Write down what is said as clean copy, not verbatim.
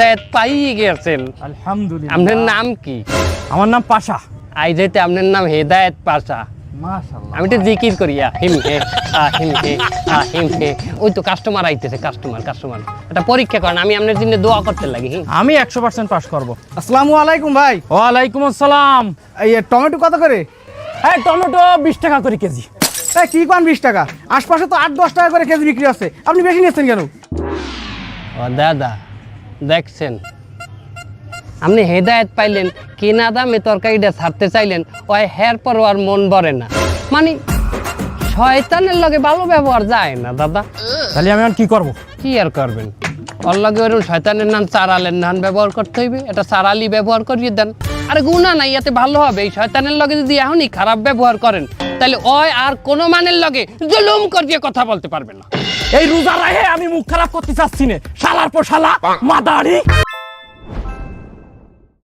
হেদায়েত পাই গেছেন আলহামদুলিল্লাহ। আপনার নাম কি? আমার নাম পাশা। আই যেতে আপনার নাম হেদায়েত পাশা। মাশাআল্লাহ। আমি তো জিকির করি আহিম হে আহিম হে আহিম হে। ওই তো কাস্টমার আইতেছে, কাস্টমার এটা পরীক্ষা করেন, আমি আপনার জন্য দোয়া করতে লাগি। আমি 100% পাস করব। আসসালামু আলাইকুম ভাই। ওয়ালাইকুম আসসালাম। এই টমেটো কত করে? হ্যাঁ, টমেটো 20 টাকা করে কেজি। এই কি কোন 20 টাকা? আশপাশে তো 8-10 টাকা করে কেজি বিক্রি আছে, আপনি বেশি নিচ্ছেন কেন? ও দাদা, দেখছেন আপনি হেদায়েত পাইলেন, কিনা দামে তরকারিটা ছাড়তে চাইলেন, ওই হের পর আর মন ভরে না। মানে শয়তানের লগে ভালো ব্যবহার যায় না দাদা। তাহলে আমি এখন কি করব? কি আর করবেন, ওর লগে ওরকম শয়তানের নাম চারালের নাম ব্যবহার করতে হইবে, এটা চারালি ব্যবহার করিয়ে দেন। আরে গুণা নাই, এতে ভালো হবে। এই শয়তানের লগে যদি এখনই খারাপ ব্যবহার করেন, তাহলে ওই আর কোনো মানের লগে জুলুম করিয়ে কথা বলতে পারবে না। এই রোজা রাহে আমি মুখ খারাপ করতে চাচ্ছি না। শালার পর শালা মাদারি।